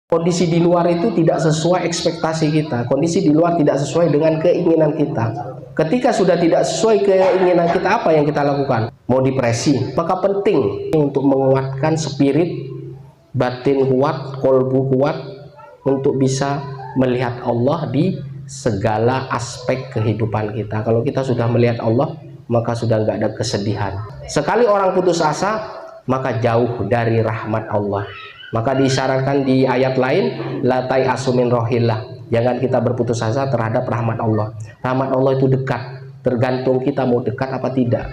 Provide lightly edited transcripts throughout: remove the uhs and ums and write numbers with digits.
Kondisi di luar itu tidak sesuai ekspektasi kita, kondisi di luar tidak sesuai dengan keinginan kita. Ketika sudah tidak sesuai keinginan kita, apa yang kita lakukan? Mau depresi, maka penting untuk menguatkan spirit, batin kuat, kolbu kuat, untuk bisa melihat Allah di segala aspek kehidupan kita. Kalau kita sudah melihat Allah, maka sudah nggak ada kesedihan. Sekali orang putus asa, maka jauh dari rahmat Allah. Maka disyaratkan di ayat lain, la tai'asu min rohillah, jangan kita berputus asa terhadap rahmat Allah. Rahmat Allah itu dekat, tergantung kita mau dekat apa tidak.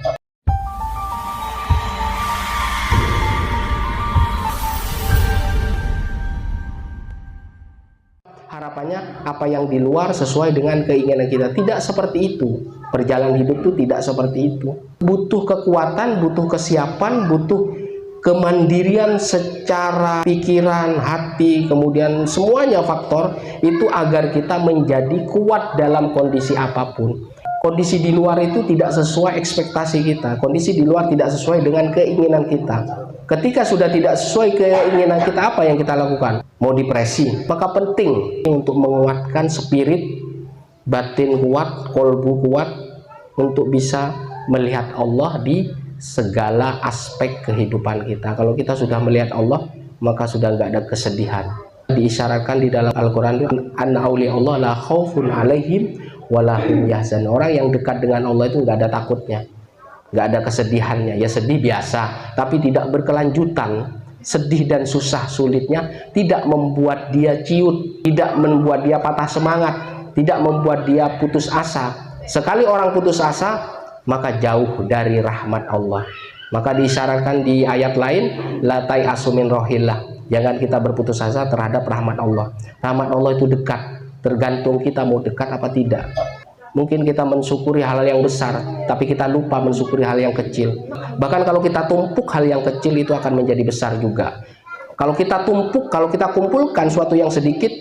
Harapannya apa yang di luar sesuai dengan keinginan kita. Tidak seperti itu. Perjalanan hidup itu tidak seperti itu. Butuh kekuatan, butuh kesiapan, butuh kemandirian secara pikiran, hati, kemudian semuanya faktor itu agar kita menjadi kuat dalam kondisi apapun. Kondisi di luar itu tidak sesuai ekspektasi kita, kondisi di luar tidak sesuai dengan keinginan kita. Ketika sudah tidak sesuai keinginan kita, apa yang kita lakukan? Mau depresi, maka penting untuk menguatkan spirit, batin kuat, kolbu kuat, untuk bisa melihat Allah di segala aspek kehidupan kita. Kalau kita sudah melihat Allah, maka sudah nggak ada kesedihan. Diisyaratkan di dalam Al-Quran, anna auliya Allah la khaufun alaihim walahum yahzanun. Orang yang dekat dengan Allah itu nggak ada takutnya, nggak ada kesedihannya. Ya sedih biasa, tapi tidak berkelanjutan. Sedih dan susah sulitnya tidak membuat dia ciut, tidak membuat dia patah semangat, tidak membuat dia putus asa. Sekali orang putus asa, maka jauh dari rahmat Allah. Maka disyaratkan di ayat lain, la tai'asu min rohillah, jangan kita berputus asa terhadap rahmat Allah. Rahmat Allah itu dekat, tergantung kita mau dekat apa tidak. Mungkin kita mensyukuri hal yang besar, tapi kita lupa mensyukuri hal yang kecil. Bahkan kalau kita tumpuk hal yang kecil, itu akan menjadi besar juga. Kalau kita tumpuk, kalau kita kumpulkan suatu yang sedikit,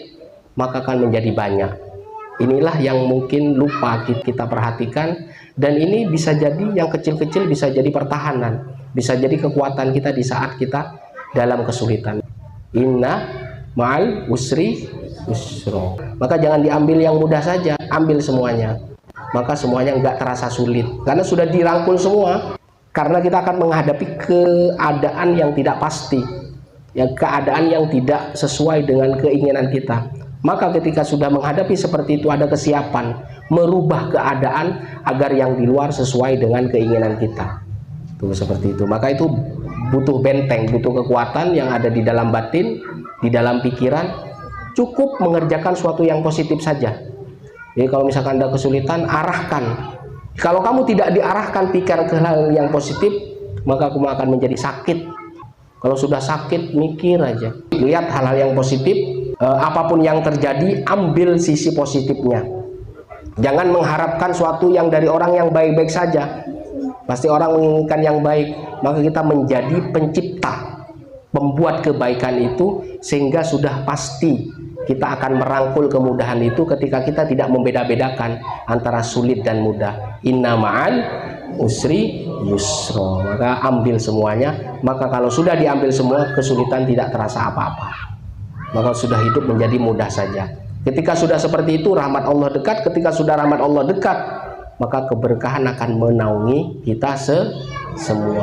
maka akan menjadi banyak. Inilah yang mungkin lupa kita perhatikan, dan ini bisa jadi yang kecil-kecil bisa jadi pertahanan, bisa jadi kekuatan kita di saat kita dalam kesulitan. Inna ma'al usri yusra. Maka jangan diambil yang mudah saja, ambil semuanya. Maka semuanya nggak terasa sulit, karena sudah dirangkul semua. Karena kita akan menghadapi keadaan yang tidak pasti, ya, keadaan yang tidak sesuai dengan keinginan kita. Maka ketika sudah menghadapi seperti itu, ada kesiapan merubah keadaan agar yang di luar sesuai dengan keinginan kita. Tuh, seperti itu. Maka itu butuh benteng, butuh kekuatan yang ada di dalam batin, di dalam pikiran. Cukup mengerjakan suatu yang positif saja. Jadi kalau misalkan ada kesulitan, arahkan. Kalau kamu tidak diarahkan pikir ke hal yang positif, maka kamu akan menjadi sakit. Kalau sudah sakit, mikir aja. Lihat hal-hal yang positif. Apapun yang terjadi, ambil sisi positifnya. Jangan mengharapkan suatu yang dari orang yang baik-baik saja. Pasti orang menginginkan yang baik, maka kita menjadi pencipta, membuat kebaikan itu, sehingga sudah pasti kita akan merangkul kemudahan itu ketika kita tidak membeda-bedakan antara sulit dan mudah. Inna ma'al usri yusra. Maka ambil semuanya. Maka kalau sudah diambil semua, kesulitan tidak terasa apa-apa. Maka sudah hidup menjadi mudah saja. Ketika sudah seperti itu, rahmat Allah dekat. Ketika sudah rahmat Allah dekat, maka keberkahan akan menaungi kita semua.